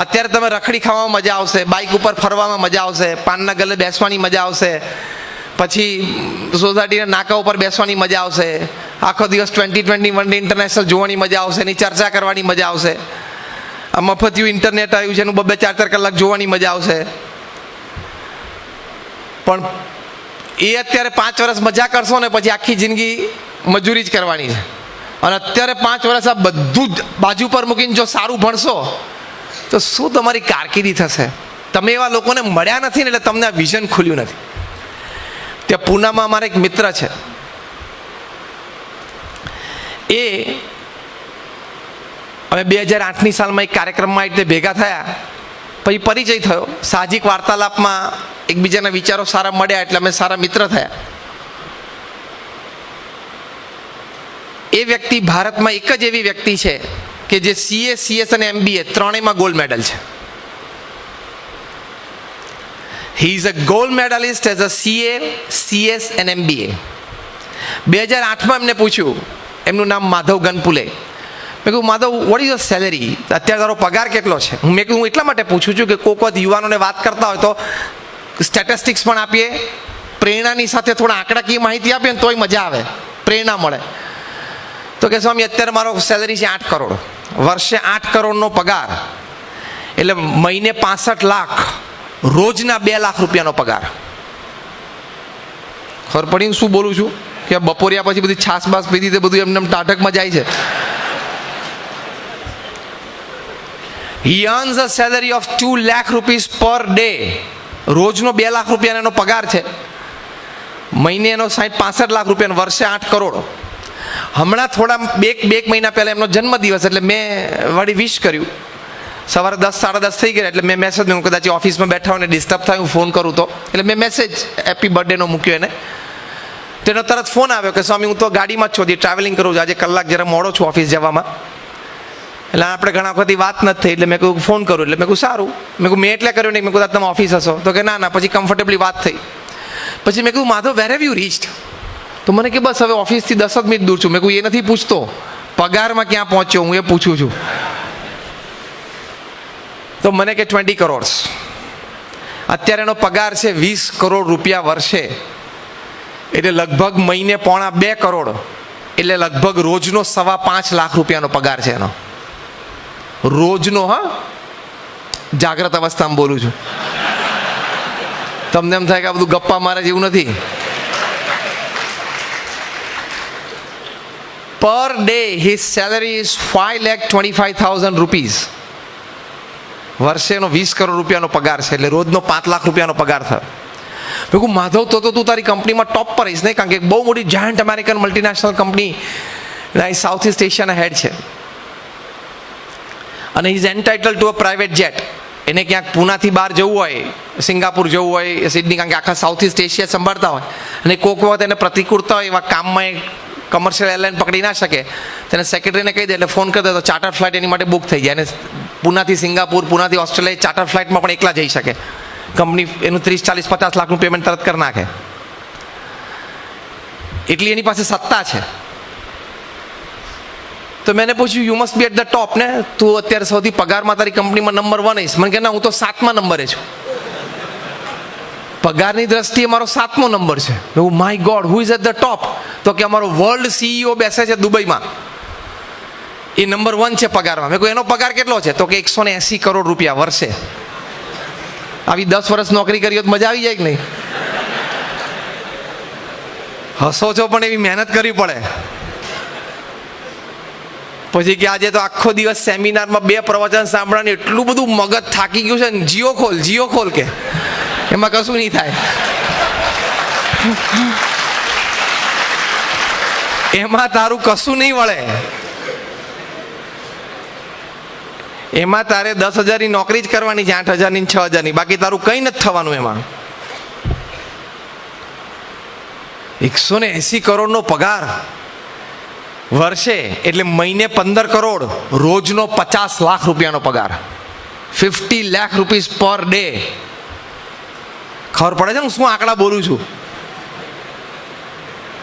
અત્યારે તમે રખડી ખાવામાં મજા આવશે, બાઇક ઉપર ફરવામાં મજા આવશે, પાનના ગલે બેસવાની મજા આવશે, પછી સોસાયટીના નાકા ઉપર બેસવાની મજા આવશે, આખો દિવસ 2020 વન ડે ઇન્ટરનેશનલ જોવાની મજા આવશે, એની ચર્ચા કરવાની મજા આવશે, આ મફતિયું ઇન્ટરનેટ આવ્યું છે એનું 2-4 કલાક જોવાની મજા આવશે. પણ એ અત્યારે 5 વર્ષ મજા કરશો ને પછી આખી જિંદગી મજૂરી જ કરવાની છે. અને અત્યારે 5 વર્ષ આ બધું જ બાજુ પર મૂકીને જો સારું ભણશો તો શું તમારી કારકિર્દી થશે? તમે એવા લોકોને મળ્યા નથી ને એટલે તમને આ વિઝન ખુલ્યું નથી. ત્યાં પૂનામાં અમારા એક મિત્ર છે, એ અમે 2008ની સાલમાં એક કાર્યક્રમમાં એટલે ભેગા થયા, પછી પરિચય થયો, સાહજિક વાર્તાલાપમાં એકબીજાના વિચારો સારા મળ્યા એટલે અમે સારા મિત્ર થયા. એ વ્યક્તિ ભારતમાં એક જ એવી વ્યક્તિ છે કે જે CA, CS અને MBA ત્રણેયમાં ગોલ્ડ મેડલ છે. He is a gold medallist as a CA, CS and MBA. 2008માં એમને પૂછ્યું, એમનું નામ માધવ ગનપુલે. મેં કહ્યું Madhav, what is your salary? અત્યારે તારો પગાર કેટલો છે? મેં કહ્યું હું એટલા માટે પૂછું છું કે કોઈક વખત યુવાનોને વાત કરતા હોય તો સ્ટેટિસ્ટિક્સ પણ આપીએ, પ્રેરણાની સાથે થોડા આંકડાકીય માહિતી આપીએ ને તોય મજા આવે, પ્રેરણા મળે. તો કે સ્વામી અત્યારે મારો સેલરી છે 8 કરોડ, વર્ષે 8 કરોડનો પગાર, એટલે મહિને 65 લાખ, રોજના 2 લાખ રૂપિયાનો પગાર. ખબર પડી શું બોલું છું? કે બપોરિયા પછી બધી છાસ બાસ પીધી તે બધું એમને ટાઢકમાં જાય છે. He earns a salary of 2 lakh rupees per day. રોજનો 2 lakh રૂપિયાનો એનો પગાર છે, મહિને એનો 65 લાખ રૂપિયાનો, વર્ષે 8 કરોડ. હમણાં થોડા બે મહિના પહેલાં એમનો જન્મદિવસ એટલે મેં વળી વિશ કર્યું. સવારે 10-10:30 થઈ ગયા એટલે મેં મેસેજ મૂક્યો, કદાચ ઓફિસમાં બેઠા હોય ને ડિસ્ટર્બ થાય હું ફોન કરું તો, એટલે મેં મેસેજ હેપી બર્થડેનો મૂક્યો એને. તેનો તરત ફોન આવ્યો કે સ્વામી હું તો ગાડીમાં જ છું, ટ્રાવેલિંગ કરું છું, આજે કલાક જરા મોડો છું ઓફિસ જવામાં, એટલે આપણે ઘણા વખતથી વાત નથી થઈ, એટલે મેં કહ્યું ફોન કરું. એટલે મેં કહ્યું સારું. મેં કહ્યું મેં એટલે કર્યું નહીં, મેં કહ્યું તમે ઓફિસ હશો? તો કે ના. પછી કમ્ફર્ટેબલી વાત થઈ. પછી મેં કહ્યું માધવ, વેર હેવ યુ રીચ્ડ? તો મને કે બસ હવે ઓફિસથી 10 જ મિનિટ દૂર છું. મેં કહ્યું એ નથી પૂછતો, પગારમાં ક્યાં પહોંચ્યો હું એ પૂછું છું. તો મને કે 20 કરોડ. અત્યારે એનો પગાર છે 20 કરોડ રૂપિયા વર્ષે, એટલે લગભગ મહિને 1.25 કરોડ, એટલે લગભગ રોજનો 5.25 લાખ રૂપિયાનો પગાર છે એનો, રોજનો. હા, જાગ્રત અવસ્થામાં બોલું છું. તમને એમ થાય કે આ બધું ગપ્પા મારે જેવું નથી. Per day his salary is 5,25,000 rupees. વર્ષેનો 20 કરોડ રૂપિયાનો પગાર છે, એટલે રોજનો 5 લાખ રૂપિયાનો પગાર થાય. મેં કહું માધવ, તો તું તારી કંપનીમાં ટોપ પર રહીશ નહીં? કારણ કે બહુ મોટી giant American multinational company south east એશિયાના હેડ છે, અને is entitle to a private jet. એને ક્યાંક પૂનાથી બહાર જવું હોય, સિંગાપુર જવું હોય, સિડની, કારણ કે આખા સાઉથ ઇસ્ટ એશિયા સંભાળતા હોય, અને કોઈક વખત એને પ્રતિકૂળતા હોય એવા કામમાં એ કમર્શિયલ એરલાઇન પકડી ના શકે, તેને સેક્રેટરીને કહી દે એટલે ફોન કરી દે તો ચાર્ટર ફ્લાઇટ એની માટે બુક થઈ જાય, અને પૂનાથી સિંગાપુર, પૂનાથી ઓસ્ટ્રેલિયા ચાર્ટર ફ્લાઇટમાં પણ એકલા જઈ શકે. કંપની એનું 30-40-50 લાખનું પેમેન્ટ તરત કરી નાખે, એટલી એની પાસે સત્તા છે. તો મેં પૂછ્યું, you must be at the top ને, તું અત્યારે સૌથી પગારમાં તારી કંપનીમાં નંબર 1 આવીશ? મને કે ના, હું તો 7મા નંબરે છું, પગારની દ્રષ્ટિએ મારો 7મો નંબર છે. My God, who is at the top? તો કે અમારો વર્લ્ડ CEO બેસે છે દુબઈમાં, એ નંબર 1 છે પગારમાં. મેં કહ્યું એનો પગાર કેટલો છે? તો કે 180 કરોડ રૂપિયા વર્ષે. આવી 10 વર્ષ નોકરી કરી તો મજા આવી જાય કે નહીં? હસો છો પણ એવી મહેનત કરવી પડે. પછી કે આજે તો આખો દિવસ સેમિનારમાં 2 પ્રવચન સાંભળવાની એટલું બધું મગજ થાકી ગયું છે ને, જીઓ ખોલ કે એમાં કશું નહીં થાય, એમાં તારું કશું નહીં વળે, એમાં તારે 10,000ની નોકરી જ કરવાની છે, 8,000ની 6,000ની, બાકી તારું કંઈ નથી થવાનું એમાં. 180 કરોડનો પગાર વર્ષે, એટલે મહિને 15 કરોડ, રોજનો 50 લાખ રૂપિયાનો પગાર, 50 લાખ રૂપીઝ પર ડે. ખબર પડે છે ને શું આંકડા બોલું છું?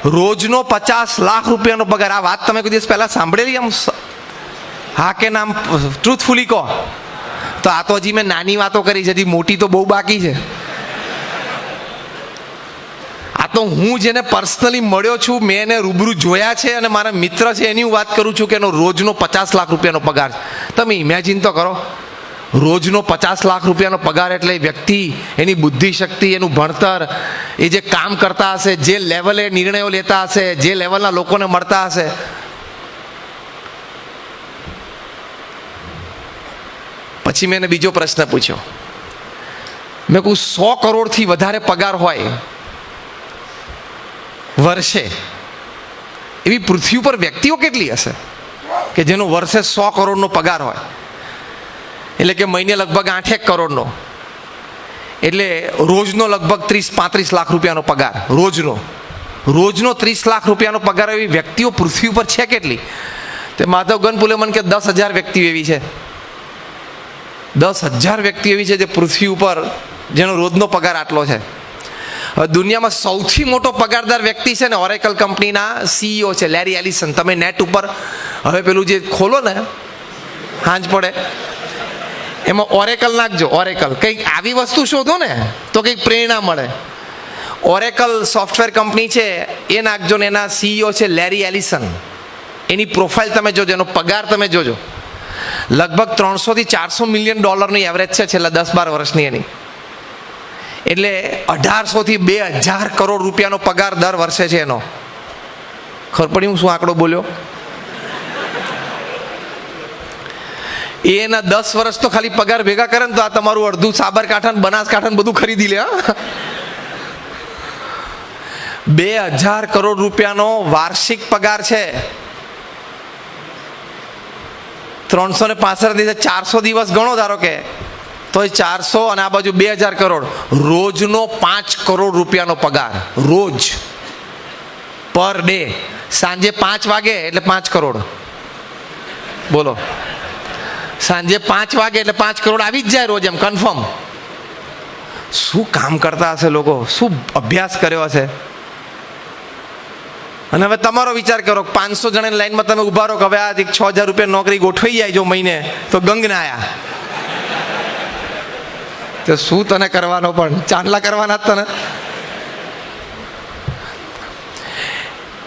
રોજનો 50 લાખ રૂપિયાનો પગાર. આ વાત તમે કોઈ દિવસ પહેલા સાંભળેલી? આમ હા કે નામ ટ્રુથફુલી કહો. તો આ તો હજી મેં નાની વાતો કરી છે, હજી મોટી તો બહુ બાકી છે. આ તો હું જેને પર્સનલી મળ્યો છું, મેં એને રૂબરૂ જોયા છે અને મારા મિત્ર છે એની હું વાત કરું છું કે એનો રોજનો 50 લાખ રૂપિયાનો પગાર છે. તમે ઇમેજિન તો કરો, રોજનો 50 લાખ રૂપિયાનો પગાર એટલે એ વ્યક્તિ, એની બુદ્ધિ શક્તિ, એનું ભણતર, એ જે કામ કરતા હશે, જે લેવલે નિર્ણયો લેતા હશે, જે લેવલના લોકોને મળતા હશે. પછી મેં એને બીજો પ્રશ્ન પૂછ્યો. મેં કહું 100 કરોડથી વધારે પગાર હોય વર્ષે, એવી પૃથ્વી ઉપર વ્યક્તિઓ કેટલી હશે કે જેનો વર્ષે 100 કરોડનો પગાર હોય? એટલે કે મહિને લગભગ 8-1 કરોડનો, એટલે રોજનો લગભગ 30-35 લાખ રૂપિયાનો પગાર. રોજનો 30 લાખ રૂપિયાનો પગાર એવી વ્યક્તિઓ પૃથ્વી ઉપર છે કેટલી? તે માધવ ગનપુલે મને કે 10,000 વ્યક્તિઓ એવી છે. 10,000 વ્યક્તિઓ એવી છે જે પૃથ્વી ઉપર જેનો રોજનો પગાર આટલો છે. હવે દુનિયામાં સૌથી મોટો પગારદાર વ્યક્તિ છે ને, ઓરેકલ કંપનીના CEO છે, લેરી એલિસન. તમે નેટ ઉપર હવે પેલું જે ખોલો ને હાંજ પડે, એમાં ઓરેકલ નાખજો. ઓરેકલ કંઈક આવી વસ્તુ શોધો ને તો કંઈક પ્રેરણા મળે. ઓરેકલ સોફ્ટવેર કંપની છે એ નાખજો ને એના CEO છે લેરી એલિસન. એની પ્રોફાઇલ તમે જોજો, એનો પગાર તમે જોજો. લગભગ $300-400 મિલિયન એવરેજ છે છેલ્લા 10-12 વર્ષની એની. એટલે 1,800-2,000 કરોડ રૂપિયાનો પગાર દર વર્ષે છે એનો. ખબર પડી હું શું આંકડો બોલ્યો? એના 10 વર્ષ તો ખાલી પગાર ભેગા કરે ને તો આ તમારું અડધું સાબરકાંઠા ને બનાસકાંઠા બધું ખરીદી લે. 2,000 કરોડ રૂપિયાનો વાર્ષિક પગાર છે. 365 દિવસ, 400 દિવસ ગણો ધારો કે, તો 400 અને આ બાજુ 2,000 કરોડ. રોજનો 5 કરોડ રૂપિયાનો પગાર, રોજ પર ડે. સાંજે 5 વાગે એટલે 5 કરોડ. બોલો, સાંજે 5 વાગે એટલે 5 કરોડ આવી જ જાય રોજ, એમ કન્ફર્મ. શું કામ કરતા હશે લોકો, શું અભ્યાસ કર્યો હશે. અને હવે તમારો વિચાર કરો, 500 જણાની લાઈનમાં તમે ઉભા રહો કે હવે આ 6,000 રૂપિયા નોકરી ગોઠવાઈ જાય જો મહિને, તો ગંગના આયા. તો શું તને કરવાનો, પણ ચાંદલા કરવાના જ તને.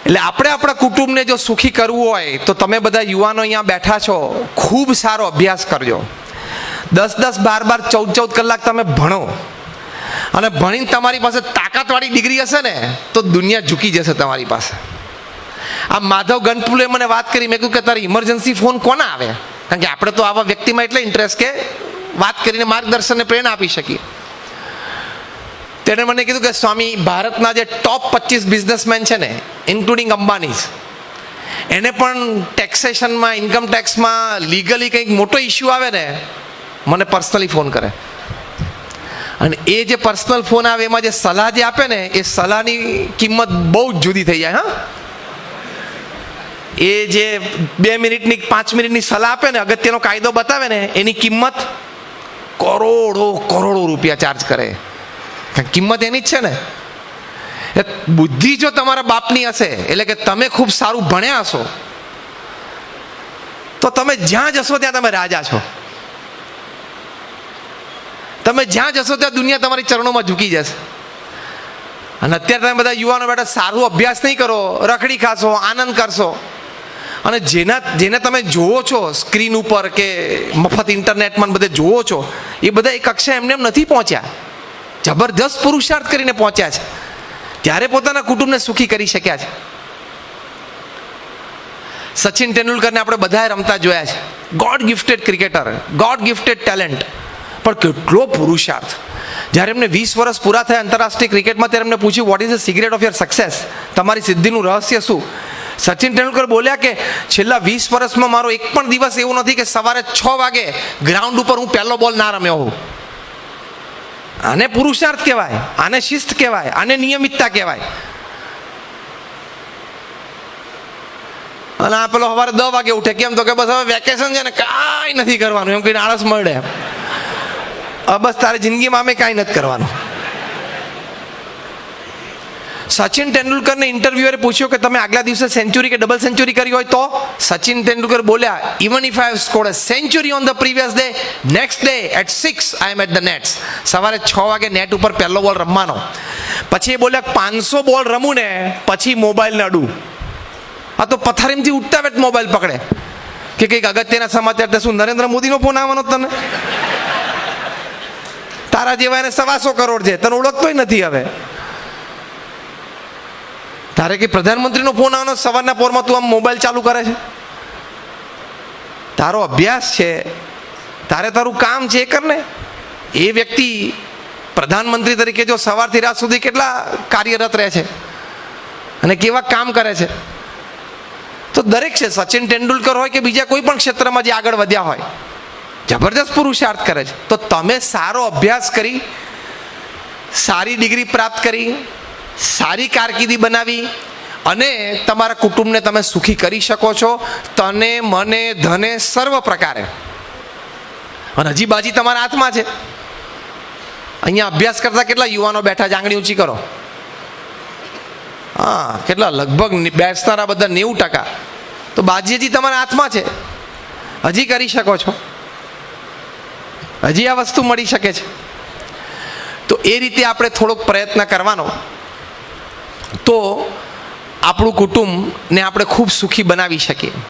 એટલે આપણે આપણા કુટુંબને જો સુખી કરવું હોય તો તમે બધા યુવાનો અહીંયા બેઠા છો, ખૂબ સારો અભ્યાસ કરજો. 10-10, 12-12, 14-14 કલાક તમે ભણો, અને ભણીને તમારી પાસે તાકાતવાળી ડિગ્રી હશે ને તો દુનિયા ઝૂકી જશે તમારી પાસે. આ માધવ ગનપુલે મને વાત કરી, મેં કહ્યું કે તારે ઇમરજન્સી ફોન કોના આવે? કારણ કે આપણે તો આવા વ્યક્તિમાં એટલે ઇન્ટરેસ્ટ કે વાત કરીને માર્ગદર્શનને પ્રેરણા આપી શકીએ. તેણે મને કીધું કે સ્વામી, ભારતના જે ટોપ 25 બિઝનેસમેન છે ને, ઇન્ક્લુડિંગ અંબાની, એને પણ ટેક્સેશનમાં, ઇન્કમ ટેક્સમાં, લીગલી કંઈક મોટો ઇસ્યુ આવે ને, મને પર્સનલી ફોન કરે. અને એ જે પર્સનલ ફોન આવે એમાં જે સલાહ જે આપે ને, એ સલાહની કિંમત બહુ જ જુદી થઈ જાય. હા, એ જે 2 મિનિટની 5 મિનિટની સલાહ આપે ને, અગત્યનો કાયદો બતાવે ને, એની કિંમત કરોડો રૂપિયા ચાર્જ કરે. કિંમત એની જ છે ને. બુદ્ધિ જો તમારા બાપની હશે, એટલે કે તમે ખૂબ સારું ભણ્યા હશો, તો તમે જ્યાં જશો ત્યાં તમે રાજા છો. તમે જ્યાં જશો ત્યાં દુનિયા તમારી ચરણોમાં ઝૂકી જશે. અને અત્યારે તમે બધા યુવાનો બેઠા સારું અભ્યાસ નહીં કરો, રખડી ખાશો, આનંદ કરશો. અને જેને તમે જોવો છો સ્ક્રીન ઉપર કે મફત ઇન્ટરનેટમાં બધે જોવો છો, એ બધા એક કક્ષા એમને એમ નથી પહોંચ્યા. જબરદસ્ત પુરુષાર્થ કરીને પહોંચ્યા છે, ત્યારે પોતાના કુટુંબને સુખી કરી શક્યા છે. સચિન તેંડુલકરને આપણે બધાએ રમતા જોયા છે. God gifted cricketer, God gifted talent, પણ કેટલો પુરુષાર્થ. જ્યારે એમને 20 વર્ષ પૂરા થયા આંતરરાષ્ટ્રીય ક્રિકેટમાં, ત્યારે એમને પૂછ્યું, what is the secret of your success? તમારી સિદ્ધિનું રહસ્ય શું? સચિન તેંડુલકર બોલ્યા કે છેલ્લા 20 વર્ષમાં મારો એક પણ દિવસ એવું નથી કે સવારે 6 વાગે ગ્રાઉન્ડ ઉપર હું પહેલો બોલ ના રમ્યો હોઉં. આને પુરુષાર્થ કહેવાય, આને શિસ્ત કહેવાય, આને નિયમિતતા કહેવાય. અને આ પેલો સવારે 10 વાગે ઉઠે, કેમ? તો કે બસ હવે વેકેશન છે ને, કાંઈ નથી કરવાનું, એમ કહીને આળસ મળે. બસ તારી જિંદગીમાં અમે કાંઈ નથી કરવાનું. સચિન તેંડુલકરને ઇન્ટરવ્યુઅરે પૂછ્યું કે તમે આગલા દિવસે સેન્ચુરી કે ડબલ સેન્ચુરી કરી હોય તો સચિન તેંડુલકર બોલ્યા, even if I have scored a century on the previous day, next day at 6 I am at the nets. સવારે 6 વાગે નેટ ઉપર પહેલો બોલ રમવાનો. પછી એ બોલ્યા 500 બોલ રમું ને પછી મોબાઈલને અડું. આ તો પથારીમથી ઉઠતા વેત મોબાઈલ પકડે કે કંઈક અગત્યના સમાચાર. શું નરેન્દ્ર મોદીનો ફોન આવવાનો તને? તારા જેવા એને 125 કરોડ છે, તને ઓળખતોય નથી. હવે તારે કે પ્રધાનમંત્રીનો ફોન આવવાનો સવારના પોરમાં તું આમ મોબાઈલ ચાલુ કરે છે? તારો અભ્યાસ છે, તારે તારું કામ છે એ કર ને. એ વ્યક્તિ પ્રધાનમંત્રી તરીકે જો સવારથી રાત સુધી કેટલા કાર્યરત રહે છે અને કેવા કામ કરે છે. તો દરેક છે, સચિન તેંડુલકર હોય કે બીજા કોઈ પણ ક્ષેત્રમાં જે આગળ વધ્યા હોય, જબરદસ્ત પુરુષાર્થ કરે છે. તો તમે સારો અભ્યાસ કરી, સારી ડિગ્રી પ્રાપ્ત કરી, સારી કારકિર્દી બનાવી અને તમારા કુટુંબને તમે સુખી કરી શકો છો, તને મને ધને સર્વ પ્રકારે. અને હજી બાજી તમારા હાથમાં છે. અહીંયા અભ્યાસ કરતા કેટલા યુવાનો બેઠા છે? આંગળી ઊંચી કરો. હા, કેટલા? લગભગ બેસનારા બધા 90%. તો બાજી હજી તમારા હાથમાં છે, હજી કરી શકો છો, હજી આ વસ્તુ મળી શકે છે. તો એ રીતે આપણે થોડોક પ્રયત્ન કરવાનો, તો આપણું કુટુંબને આપણે ખૂબ સુખી બનાવી શકીએ.